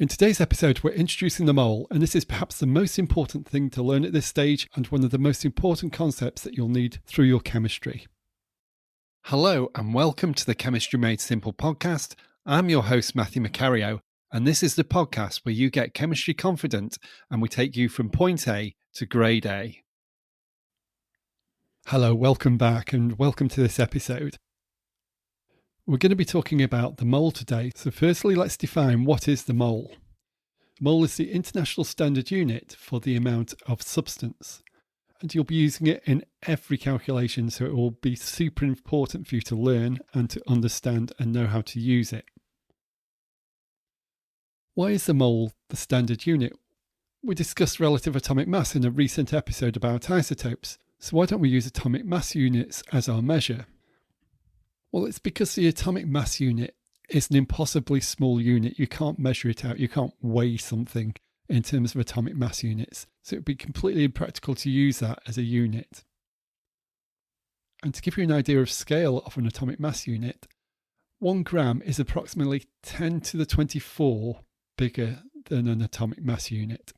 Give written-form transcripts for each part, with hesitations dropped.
In today's episode, we're introducing the mole, and this is perhaps the most important thing to learn at this stage and one of the most important concepts that you'll need through your chemistry. Hello, and welcome to the Chemistry Made Simple podcast. I'm your host, Matthew Macario, and this is the podcast where you get chemistry confident and we take you from point A to grade A. Hello, welcome back, and welcome to this episode. We're going to be talking about the mole today. So firstly, let's define what is the mole. Mole is the international standard unit for the amount of substance. And you'll be using it in every calculation, so it will be super important for you to learn and to understand and know how to use it. Why is the mole the standard unit? We discussed relative atomic mass in a recent episode about isotopes, so why don't we use atomic mass units as our measure? Well, it's because the atomic mass unit is an impossibly small unit. You can't measure it out. You can't weigh something in terms of atomic mass units. So it would be completely impractical to use that as a unit. And to give you an idea of scale of an atomic mass unit, 1 gram is approximately 10 to the 24 bigger than an atomic mass unit.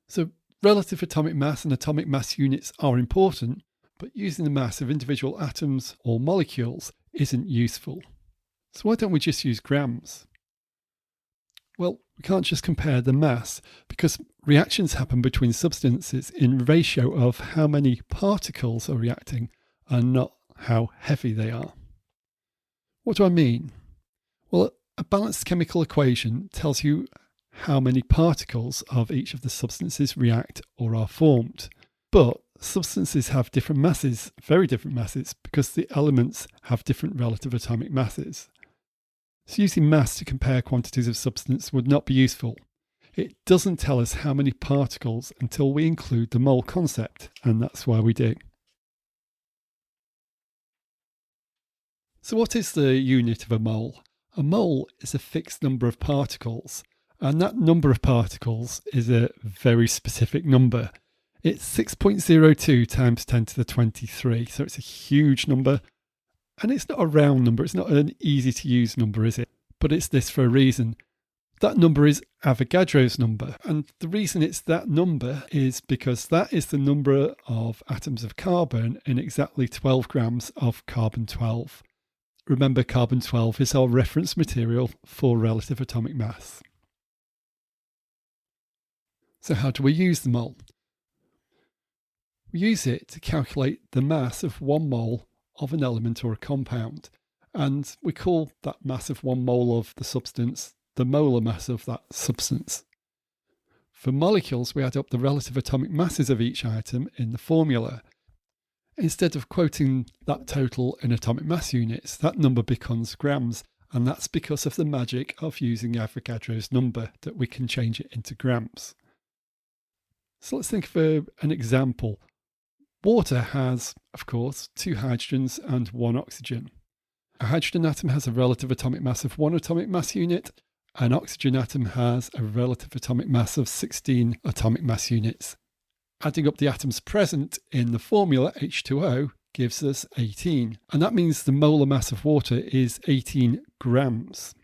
So relative atomic mass and atomic mass units are important, but using the mass of individual atoms or molecules isn't useful. So why don't we just use grams? Well, we can't just compare the mass because reactions happen between substances in ratio of how many particles are reacting and not how heavy they are. What do I mean? Well, a balanced chemical equation tells you how many particles of each of the substances react or are formed. But substances have different masses, very different masses, because the elements have different relative atomic masses. So using mass to compare quantities of substance would not be useful. It doesn't tell us how many particles until we include the mole concept, and that's why we do. So what is the unit of a mole? A mole is a fixed number of particles, and that number of particles is a very specific number. It's 6.02 times 10 to the 23, so it's a huge number. And it's not a round number, it's not an easy to use number, is it? But it's this for a reason. That number is Avogadro's number, and the reason it's that number is because that is the number of atoms of carbon in exactly 12 grams of carbon-12. Remember, carbon-12 is our reference material for relative atomic mass. So how do we use the mole? We use it to calculate the mass of 1 mole of an element or a compound, and we call that mass of 1 mole of the substance the molar mass of that substance. For molecules, we add up the relative atomic masses of each item in the formula. Instead of quoting that total in atomic mass units, that number becomes grams, and that's because of the magic of using Avogadro's number, that we can change it into grams. So let's think of an example. Water has, of course, 2 hydrogens and 1 oxygen. A hydrogen atom has a relative atomic mass of 1 atomic mass unit. An oxygen atom has a relative atomic mass of 16 atomic mass units. Adding up the atoms present in the formula H2O gives us 18. And that means the molar mass of water is 18 grams.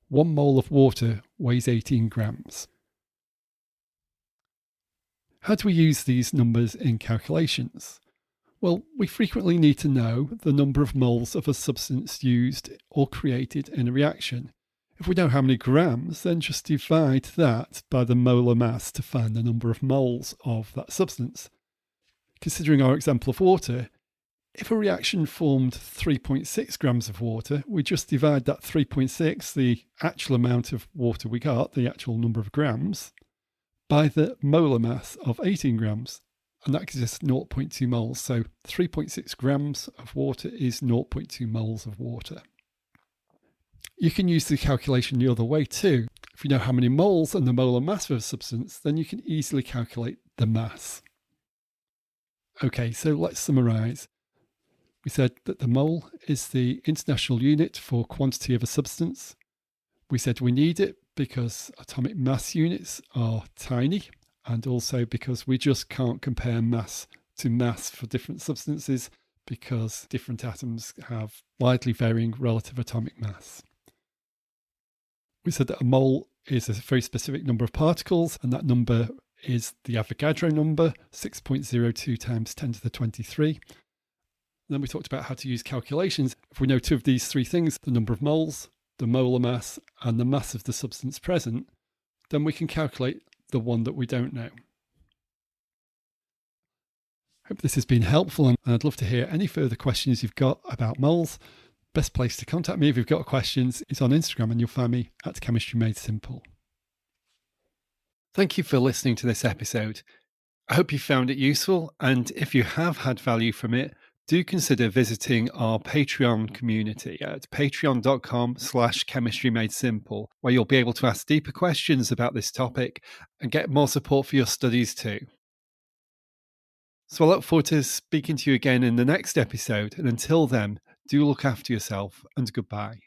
1 mole of water weighs 18 grams. How do we use these numbers in calculations? Well, we frequently need to know the number of moles of a substance used or created in a reaction. If we know how many grams, then just divide that by the molar mass to find the number of moles of that substance. Considering our example of water, if a reaction formed 3.6 grams of water, we just divide that 3.6, the actual amount of water we got, the actual number of grams, by the molar mass of 18 grams, and that gives us 0.2 moles. So 3.6 grams of water is 0.2 moles of water. You can use the calculation the other way too. If you know how many moles and the molar mass of a substance, then you can easily calculate the mass. Okay, so let's summarise. We said that the mole is the international unit for quantity of a substance. We said we need it because atomic mass units are tiny, and also because we just can't compare mass to mass for different substances because different atoms have widely varying relative atomic mass. We said that a mole is a very specific number of particles, and that number is the Avogadro number, 6.02 times 10 to the 23. Then we talked about how to use calculations. If we know two of these three things, the number of moles, the molar mass, and the mass of the substance present, then we can calculate the one that we don't know. Hope this has been helpful, and I'd love to hear any further questions you've got about moles. Best place to contact me if you've got questions is on Instagram, and you'll find me at Chemistry Made Simple. Thank you for listening to this episode. I hope you found it useful, and if you have had value from it, do consider visiting our Patreon community at patreon.com/chemistrymadesimple, where you'll be able to ask deeper questions about this topic and get more support for your studies too. So I look forward to speaking to you again in the next episode, and until then, do look after yourself, and goodbye.